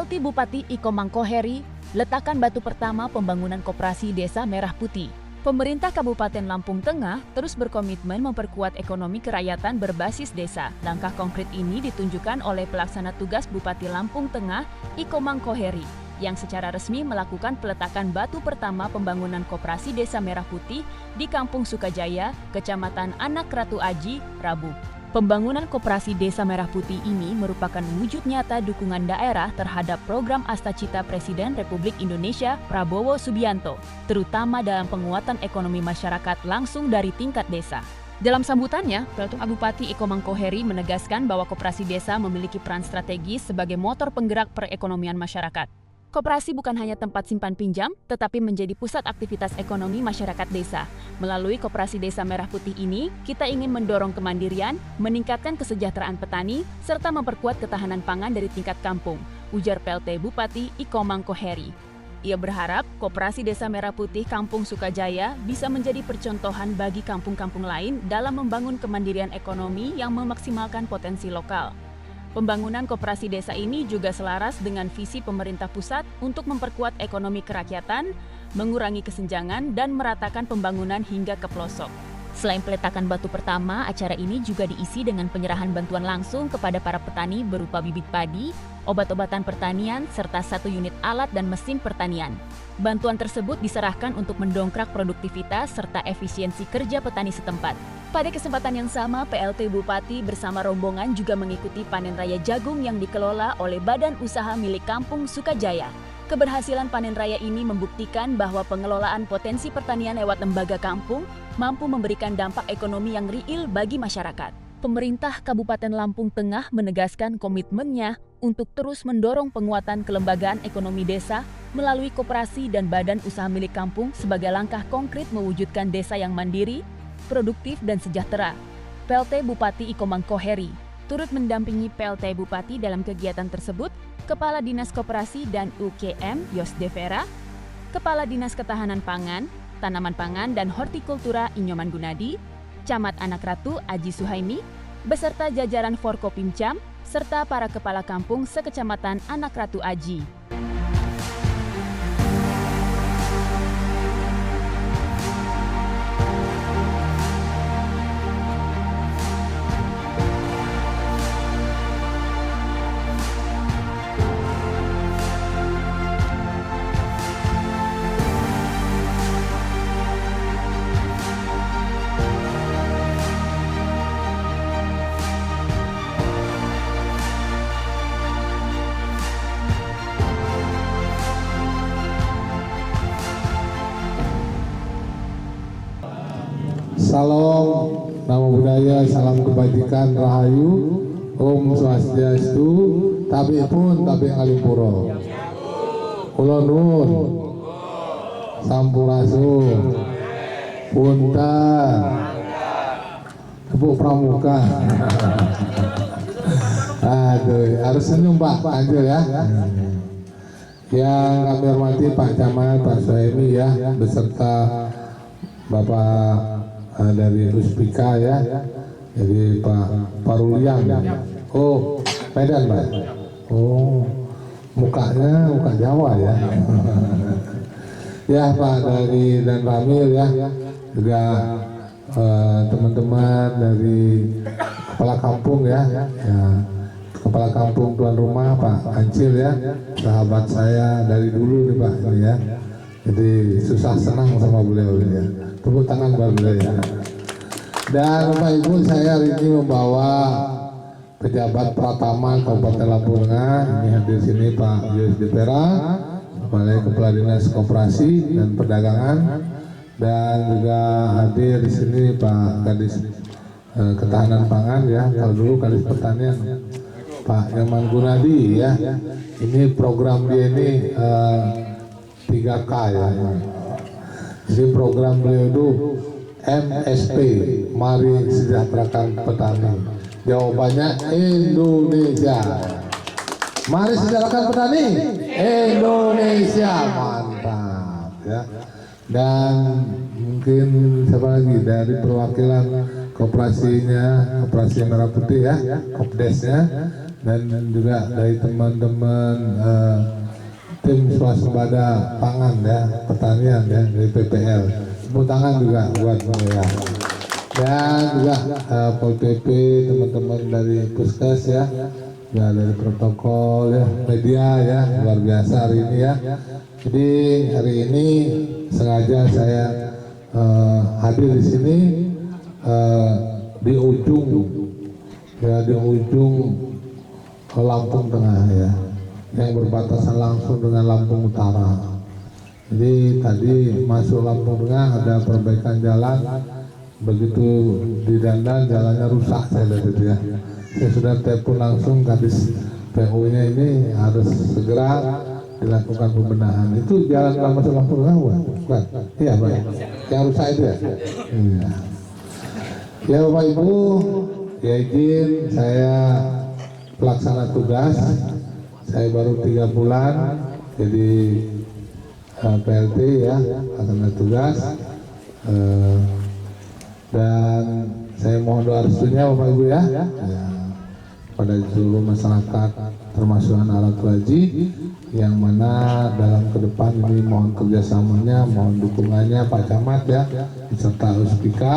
PLT Bupati Iko Mangkoheri letakkan batu pertama pembangunan koperasi Desa Merah Putih. Pemerintah Kabupaten Lampung Tengah terus berkomitmen memperkuat ekonomi kerakyatan berbasis desa. Langkah konkret ini ditunjukkan oleh pelaksana tugas Bupati Lampung Tengah, Iko Mangkoheri, yang secara resmi melakukan peletakan batu pertama pembangunan koperasi Desa Merah Putih di Kampung Sukajaya, Kecamatan Anak Ratu Aji, Rabu. Pembangunan koperasi Desa Merah Putih ini merupakan wujud nyata dukungan daerah terhadap program Astacita Presiden Republik Indonesia Prabowo Subianto, terutama dalam penguatan ekonomi masyarakat langsung dari tingkat desa. Dalam sambutannya, PLT Bupati Iko Mangkoheri menegaskan bahwa koperasi desa memiliki peran strategis sebagai motor penggerak perekonomian masyarakat. Koperasi bukan hanya tempat simpan pinjam, tetapi menjadi pusat aktivitas ekonomi masyarakat desa. Melalui Koperasi Desa Merah Putih ini, kita ingin mendorong kemandirian, meningkatkan kesejahteraan petani, serta memperkuat ketahanan pangan dari tingkat kampung, ujar PLT Bupati Iko Mangkoheri. Ia berharap Koperasi Desa Merah Putih Kampung Sukajaya bisa menjadi percontohan bagi kampung-kampung lain dalam membangun kemandirian ekonomi yang memaksimalkan potensi lokal. Pembangunan koperasi desa ini juga selaras dengan visi pemerintah pusat untuk memperkuat ekonomi kerakyatan, mengurangi kesenjangan, dan meratakan pembangunan hingga ke pelosok. Selain peletakan batu pertama, acara ini juga diisi dengan penyerahan bantuan langsung kepada para petani berupa bibit padi, obat-obatan pertanian, serta 1 unit alat dan mesin pertanian. Bantuan tersebut diserahkan untuk mendongkrak produktivitas serta efisiensi kerja petani setempat. Pada kesempatan yang sama, PLT Bupati bersama rombongan juga mengikuti panen raya jagung yang dikelola oleh Badan Usaha milik Kampung Sukajaya. Keberhasilan panen raya ini membuktikan bahwa pengelolaan potensi pertanian lewat lembaga kampung mampu memberikan dampak ekonomi yang real bagi masyarakat. Pemerintah Kabupaten Lampung Tengah menegaskan komitmennya untuk terus mendorong penguatan kelembagaan ekonomi desa melalui koperasi dan badan usaha milik kampung sebagai langkah konkret mewujudkan desa yang mandiri, produktif dan sejahtera. PLT Bupati Iko Mangkoheri turut mendampingi PLT Bupati dalam kegiatan tersebut Kepala Dinas Koperasi dan UKM Yosde Vera, Kepala Dinas Ketahanan Pangan, Tanaman Pangan dan Hortikultura Inyoman Gunadi, Camat Anak Ratu Aji Suhaimi, beserta jajaran Forkopimcam, serta para kepala kampung sekecamatan Anak Ratu Aji. Salam, nama budaya, salam kebajikan, rahayu, Om Swastiastu, tabi pun tabi ngalimpuro. Kula nuwun, sampurasun, punten, Ibu Pramuka. Aduh, harus senyum Pak, lanjut ya. Yang kami hormati Pak Camat, Pak Suhaimi ya, beserta Bapak dari Uspika ya, jadi Pak Parulian. Oh, Medan Pak. Oh, mukanya muka Jawa ya. Ya Pak dari dan Ramil ya, juga teman-teman dari kepala kampung ya, kepala kampung tuan rumah Pak Ancil ya, sahabat saya dari dulu nih Pak ini ya. Jadi susah senang sama beliau ya. Tepuk tangan buat beliau ya. Dan Bapak Ibu, saya hari ini membawa pejabat Pratama Kabupaten Lampung Tengah. Ini hadir sini Pak Yosde Vera, Kepala Dinas Koperasi dan Perdagangan, dan juga hadir di sini Pak Kadis Ketahanan Pangan ya. Kalau dulu Kadis Pertanian Pak Nyoman Gunadi ya. Ini program dia ini 3K ya. Jadi program beliau itu MSP, Mari Sejahterakan Petani. Jawabannya Indonesia. Mari sejahterakan petani Indonesia, mantap ya. Dan mungkin siapa lagi dari perwakilan koperasinya, Koperasi Merah Putih ya, Kopdesnya, dan juga dari teman-teman tim swasembada pangan ya, pertanian ya dari PPL. Tepuk tangan juga buat ya. Dan juga Pol PP, teman-teman dari Puskes ya, dari protokol ya, media ya, luar biasa hari ini ya. Jadi hari ini sengaja saya hadir di sini di ujung Lampung Tengah ya, yang berbatasan langsung dengan Lampung Utara. Jadi tadi masuk Lampung Tengah ada perbaikan jalan, begitu didandan jalannya rusak saya lihat itu ya. Saya sudah telepon langsung kadis PU-nya ini harus segera dilakukan pembenahan. Itu jalan masuk Lampung Tengah bukan? Iya Pak. Yang rusak itu ya. Iya. Ya Bapak Ibu, ya izin saya pelaksana tugas. Saya baru 3 bulan jadi PLT ya, pelaksana tugas. Dan saya mohon doa restunya Bapak Ibu ya, pada seluruh masyarakat termasuk anak Ratu Haji yang mana dalam ke depan ini mohon kerjasamanya, mohon dukungannya Pak Camat ya, serta Uspika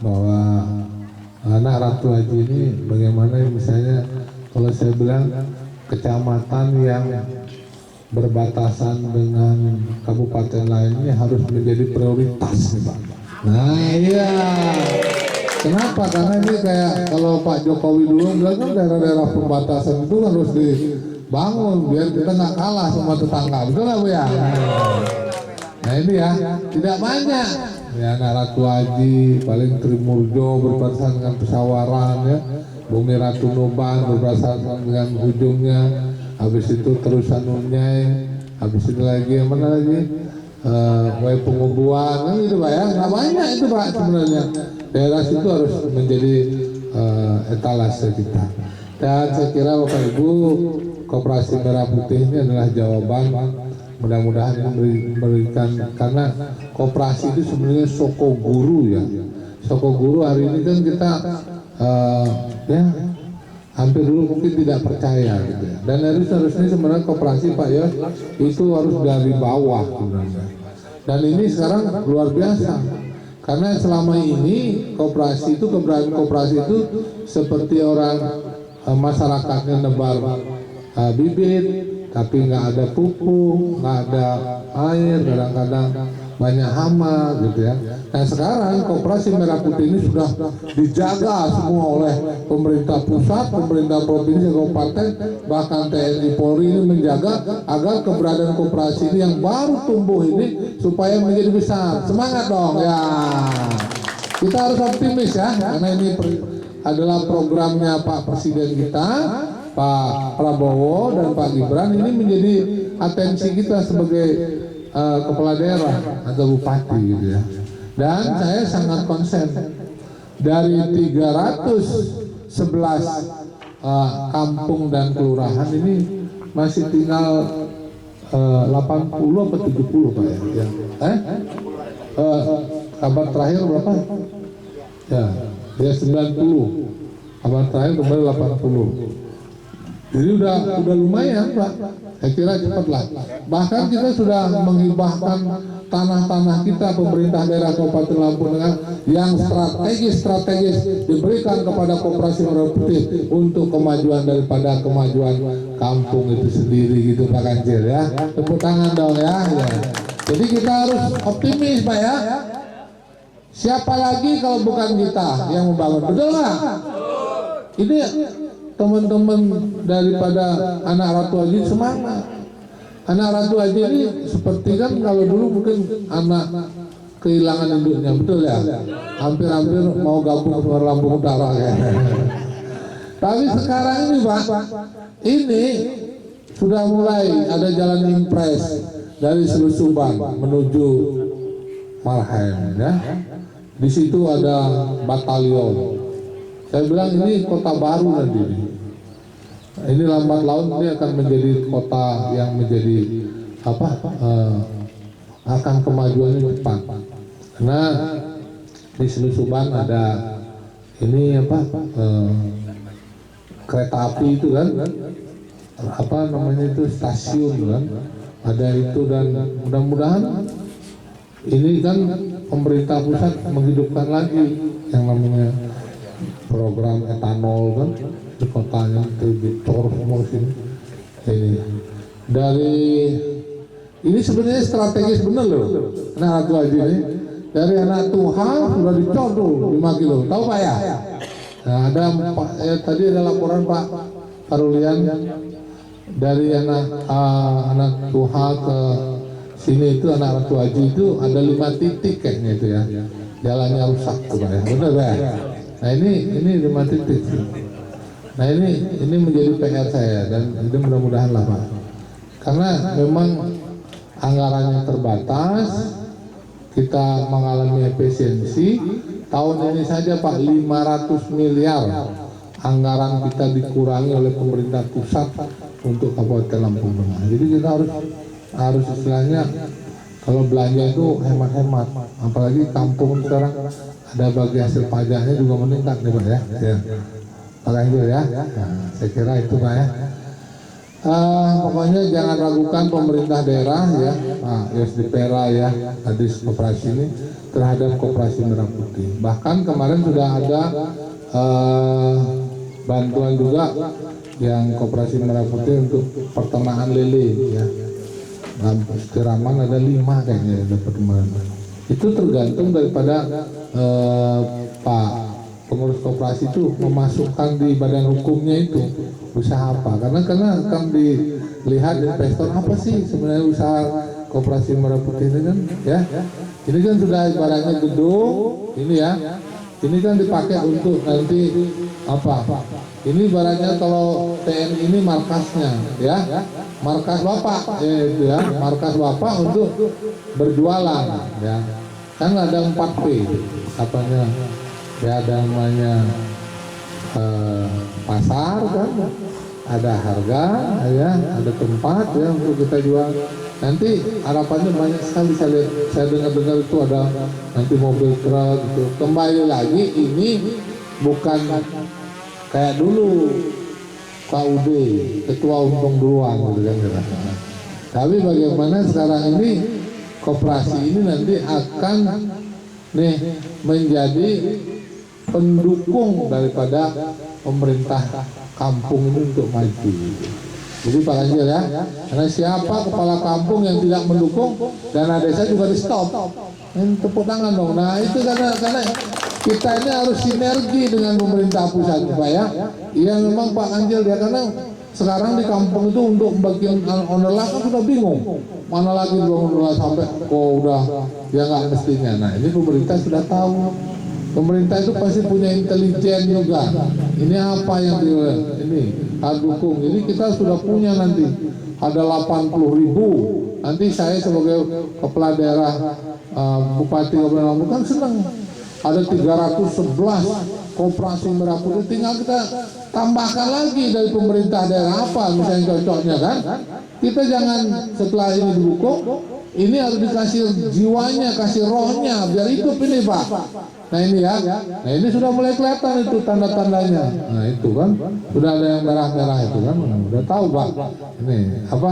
bahwa anak Ratu Haji ini bagaimana misalnya kalau saya bilang kecamatan yang berbatasan dengan kabupaten lainnya harus menjadi prioritas nih Pak. Nah iya, kenapa? Karena ini kayak kalau Pak Jokowi dulu bilang kan daerah-daerah perbatasan itu harus dibangun biar kita nggak kalah sama tetangga, betul nggak Bu ya? Nah ini ya, tidak banyak ya anak Ratu Haji, paling Trimurjo berbatasan dengan Pesawaran ya, Bumi Ratu Noban berbatasan dengan ujungnya, habis itu terusan Unyai, habis itu lagi yang mana lagi? Wai Pengubuan itu Pak ya, nggak banyak itu Pak sebenarnya. Daerah situ harus menjadi etalase kita. Dan saya kira Bapak Ibu, Koperasi Merah Putih ini adalah jawaban. Mudah-mudahan memberikan, karena koperasi itu sebenarnya soko guru ya. Soko guru hari ini kan kita ya hampir dulu mungkin tidak percaya gitu ya. Dan harusnya sebenarnya koperasi Pak Yos itu harus dari bawah sebenarnya. Dan ini sekarang luar biasa. Karena selama ini koperasi itu, keberadaan koperasi itu seperti orang masyarakatnya nebar bibit, tapi nggak ada pupuk, nggak ada air, kadang-kadang banyak hama gitu ya. Nah sekarang Koperasi Merah Putih ini sudah dijaga semua oleh pemerintah pusat, pemerintah provinsi, kabupaten, bahkan TNI Polri ini menjaga agar keberadaan koperasi ini yang baru tumbuh ini supaya menjadi besar. Semangat dong ya. Kita harus optimis ya, karena ini adalah programnya Pak Presiden kita, Pak Prabowo dan Pak Gibran. Ini menjadi atensi kita sebagai kepala daerah atau bupati gitu ya. Dan saya sangat konsen dari 311 kampung dan kelurahan ini masih tinggal 80 atau 70 Pak ya. Kabar terakhir berapa? Ya 90. Kabar terakhir kembali 80. Jadi udah lumayan Pak. Saya kira cepatlah. Bahkan kita sudah menghibahkan tanah-tanah kita, pemerintah daerah Kabupaten Lampung Tengah yang strategis diberikan kepada Koperasi Merah Putih untuk kemajuan daripada kemajuan kampung itu sendiri gitu Pak Kancil ya. Tepuk tangan dong ya. Jadi kita harus optimis Pak ya. Siapa lagi kalau bukan kita yang membangun, betul nggak? Ini teman-teman daripada anak Ratu Haji semangat. Anak Ratu Haji ini seperti kan kalau dulu mungkin anak kehilangan induknya, betul ya? Hampir-hampir mau gabung ke Lampung Utara ya. Tapi sekarang ini Pak, ini sudah mulai ada jalan impres dari Selusuban menuju Marhem ya. Di situ ada batalion. Saya bilang ini kota baru nanti. Ini lambat laun ini akan menjadi kota yang menjadi akan kemajuannya cepat. Karena di Selusuban ada ini kereta api itu kan, apa namanya itu stasiun kan, ada itu, dan mudah-mudahan ini kan pemerintah pusat menghidupkan lagi yang namanya program etanol kan di kotanya, di Toro semua sini. Ini dari ini sebenarnya strategis bener loh, anak Ratu Haji ini dari anak Tuhan sudah dicor tuh 5 kilo, tahu Pak ya? Nah, ada tadi ada laporan Pak Parulian dari anak Tuhan ke sini itu, anak Ratu Haji itu ada 5 titik kayaknya itu ya, jalannya rusak tuh Pak ya, bener ya? Nah ini 5 titik. Nah ini menjadi PR saya, dan itu mudah-mudahan lah Pak, karena memang anggarannya terbatas, kita mengalami efisiensi. Tahun ini saja Pak 500 miliar anggaran kita dikurangi oleh pemerintah pusat untuk Kabupaten Lampung Tengah. Jadi kita harus istilahnya kalau belanja itu hemat-hemat, apalagi kampung sekarang ada bagi hasil pajaknya juga meningkat nih Pak ya. Pak Ganjil ya. Nah, saya kira itu Pak ya. Pokoknya jangan ragukan pemerintah daerah ya, Pak Yosdipera ya, Kadis Koperasi ini terhadap Koperasi Merah Putih. Bahkan kemarin sudah ada bantuan juga yang Koperasi Merah Putih untuk peternakan lele ya. Kiraman ada 5 kayaknya dapat kemarin. Itu tergantung daripada Pak pengurus koperasi itu memasukkan di badan hukumnya itu usaha apa, karena akan dilihat investor apa sih sebenarnya usaha Koperasi Merah Putih ini kan ya. Ini kan sudah ibaratnya gedung ini ya, ini kan dipakai untuk nanti apa, ini ibaratnya kalau TNI ini markasnya ya, markas Bapak itu ya, markas Bapak untuk berjualan ya, kan ada 4P katanya ya, ada namanya pasar kan, ada harga ya, ada tempat ya untuk kita jual. Nanti harapannya banyak sekali, saya dengar itu ada nanti mobil truk gitu. Kembali lagi ini bukan kayak dulu KUD ketua untung duluan gitu kan. Tapi bagaimana sekarang ini koperasi ini nanti akan menjadi pendukung daripada pemerintah kampung ini untuk maju. Jadi Pak Ganjil ya, karena siapa kepala kampung yang tidak mendukung, dana desa juga di stop. Tepuk tangan dong. Nah itu karena kita ini harus sinergi dengan pemerintah pusat Pak ya. Iya memang Pak Ganjil ya, karena sekarang di kampung itu untuk bagian onola kan sudah bingung, mana lagi onola sampai udah ya nggak mestinya. Nah ini pemerintah sudah tahu. Pemerintah itu pasti punya intelijen juga. Ini apa yang ini harus dukung. Jadi kita sudah punya nanti ada 80.000. Nanti saya sebagai kepala daerah Bupati Kabupaten Lampung kan senang. Ada 311 Koperasi Merah Putih, tinggal kita tambahkan lagi dari pemerintah daerah apa misalnya cocoknya kan. Kita jangan setelah ini didukung, ini harus dikasih jiwanya, kasih rohnya biar hidup ini Pak. Nah ini ya, nah ini sudah mulai kelihatan itu tanda-tandanya. Nah itu kan, sudah ada yang merah-merah itu kan, udah tahu Pak. Ini apa?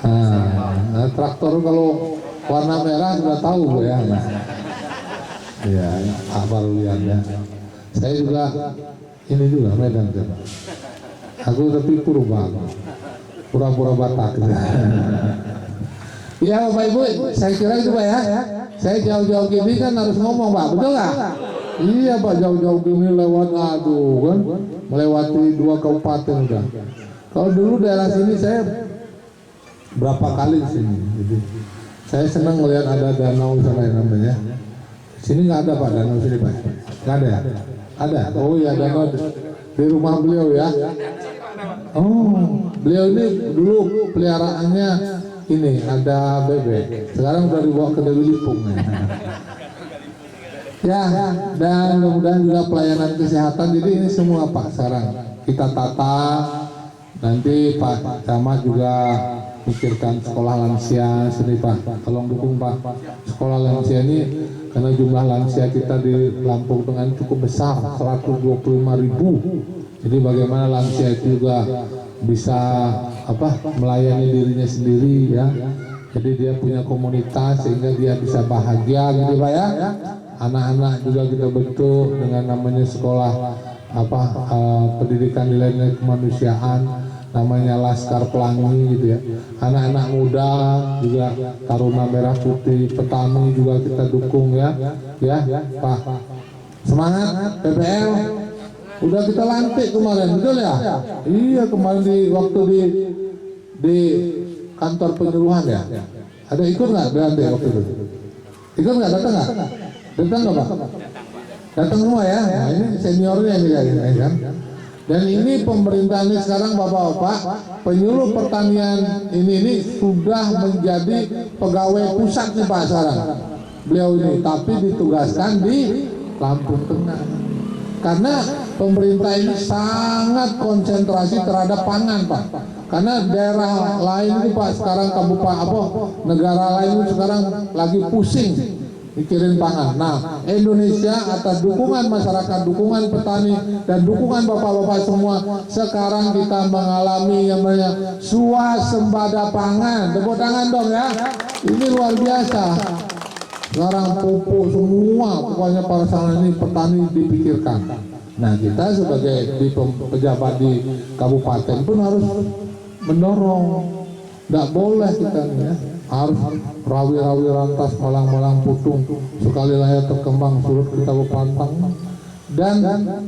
Nah, traktor kalau warna merah sudah tahu Bu ya. Iya, apa lihat ya. Saya juga ini juga Medan Pak. Aku tapi pura-pura Batak. Ya Bapak Ibu, saya kira itu Pak ya. Saya jauh-jauh gini kan harus ngomong Pak, betul nggak? Iya Pak, jauh-jauh gini lewat kan, melewati 2 kabupaten udah. Kalau dulu daerah sini saya berapa kali di sini, jadi saya senang melihat ada danau sana yang namanya. Sini nggak ada Pak danau sini Pak, nggak ada ya? Ada. Oh iya danau di rumah beliau ya. Oh, beliau ini dulu peliharaannya ini ada bebek, sekarang udah dibawa ke Dewi Lipung ya. Dan mudah-mudahan juga pelayanan kesehatan. Jadi ini semua Pak sekarang kita tata. Nanti Pak Camat juga pikirkan sekolah lansia sini Pak, tolong dukung Pak sekolah lansia ini, karena jumlah lansia kita di Lampung Tengah cukup besar, 125.000 Jadi bagaimana lansia itu juga bisa melayani dirinya sendiri ya. Jadi dia punya komunitas sehingga dia bisa bahagia gitu Pak ya. Anak-anak juga kita bentuk dengan namanya sekolah pendidikan nilai-nilai kemanusiaan, namanya Laskar Pelangi gitu ya. Anak-anak muda juga Taruna Merah Putih, petani juga kita dukung ya Pak. Semangat PPL. Udah kita lantik kemarin, betul ya? Iya, kemarin waktu di kantor penyuluhan ya. Ada ikut nggak dilantik waktu itu? Ikut nggak? Datang nggak? Datang nggak Pak? Datang semua ya. Nah, ini seniornya ini kan. Dan ini pemerintah ini sekarang Bapak-bapak penyuluh pertanian ini sudah menjadi pegawai pusat nih Pak sekarang. Beliau ini tapi ditugaskan di Lampung Tengah. Karena pemerintah ini sangat konsentrasi terhadap pangan Pak. Karena daerah lain itu Pak sekarang negara lain itu sekarang lagi pusing mikirin pangan. Nah, Indonesia atas dukungan masyarakat, dukungan petani, dan dukungan bapak-bapak semua, sekarang kita mengalami yang namanya swasembada pangan. Tepuk tangan dong ya. Ini luar biasa. Sekarang pupuk semua, pokoknya para sana ini petani dipikirkan. Nah, kita sebagai pejabat di kabupaten pun harus mendorong. Nggak boleh kita ya. Harus rawi-rawi rantas malang-malang putung sekali layar terkembang surut kita pantang. Dan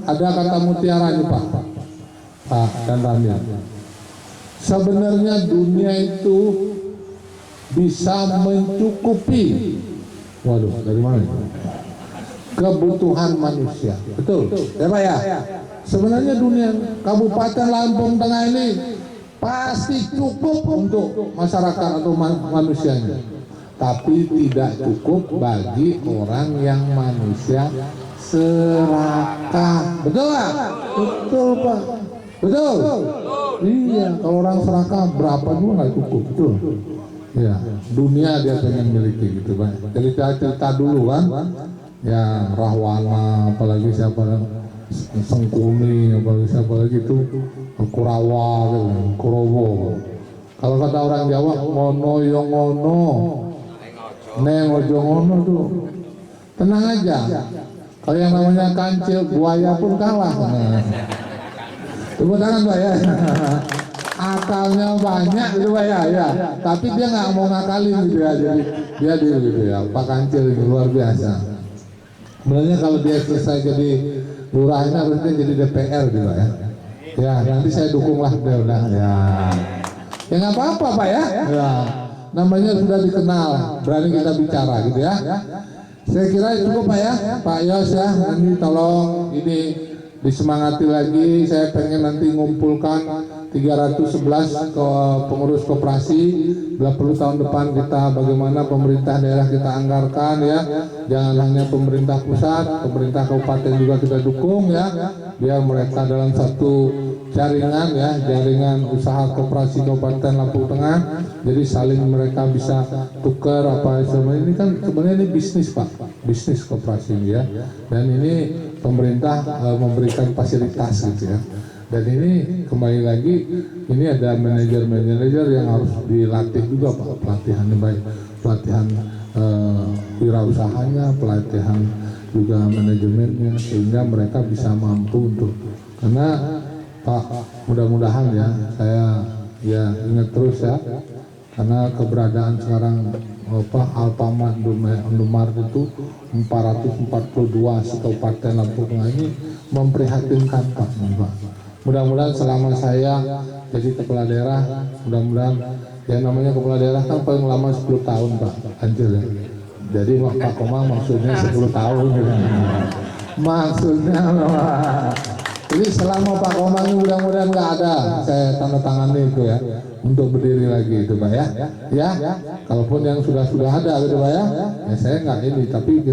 ada kata mutiara ini Pak dan Ramil. Sebenarnya dunia itu bisa mencukupi dari mana itu? Kebutuhan manusia. Betul ya Pak ya? Sebenarnya dunia Kabupaten Lampung Tengah ini pasti cukup untuk masyarakat atau manusianya, tapi tidak cukup bagi orang yang manusia serakah. Betul Pak? Betul Pak. Betul? Iya, kalau orang serakah berapa juga nggak cukup. Betul? Ya, dunia dia pengen miliki gitu Pak. Cerita dulu kan, ya Rahwana, apalagi siapa Sengkuni, apalagi lagi itu Kurawa, Kurowo. Kalau kata orang Jawa, ngono yo ngono, neng ojo ngono tuh. Tenang aja. Kalau yang namanya kancil, buaya pun kalah. Tepuk tangan Pak ya. Akalnya banyak gitu Pak ya. Tapi dia nggak mau ngakalin gitu ya. Jadi dia gitu ya. Pak Kancil ini luar biasa. Sebenarnya kalau dia selesai jadi lurahnya harusnya jadi DPR gitu ya. Ya nanti saya dukunglah beliau ya. Ya nggak apa-apa Pak ya. Ya. Namanya sudah dikenal, berani kita bicara gitu ya. Saya kira cukup Pak ya, Pak Yos ya. Nanti tolong ini disemangati lagi. Saya pengen nanti ngumpulkan 311 ke pengurus koperasi. Bila perlu tahun depan kita bagaimana pemerintah daerah kita anggarkan ya. Jangan hanya pemerintah pusat, pemerintah kabupaten juga kita dukung ya. Biar mereka dalam satu jaringan ya, jaringan usaha koperasi Kabupaten Lampung Tengah. Jadi saling mereka bisa tukar apa sebenarnya ini kan sebenarnya ini bisnis Pak, bisnis koperasi ini ya. Dan ini pemerintah memberikan fasilitas gitu ya. Dan ini kembali lagi ini ada manajer yang harus dilatih juga Pak, pelatihan baik, pelatihan wirausahanya, pelatihan juga manajemennya sehingga mereka bisa mampu untuk karena Pak mudah-mudahan ya saya ya ingat terus ya karena keberadaan sekarang Alfamart Indomaret itu 442 Kabupaten Lampung Tengah ini memprihatinkan Pak. Mudah-mudahan selama saya jadi kepala daerah, mudah-mudahan yang namanya kepala daerah kan paling lama 10 tahun Pak Anjir ya. Jadi Pak Komang maksudnya 10 tahun gitu. Maksudnya jadi selama Pak Komang ini mudah-mudahan nggak ada saya tanda tangan itu ya untuk berdiri lagi itu Pak ya. Ya, kalaupun yang sudah ada gitu Pak ya. Ya saya nggak ini tapi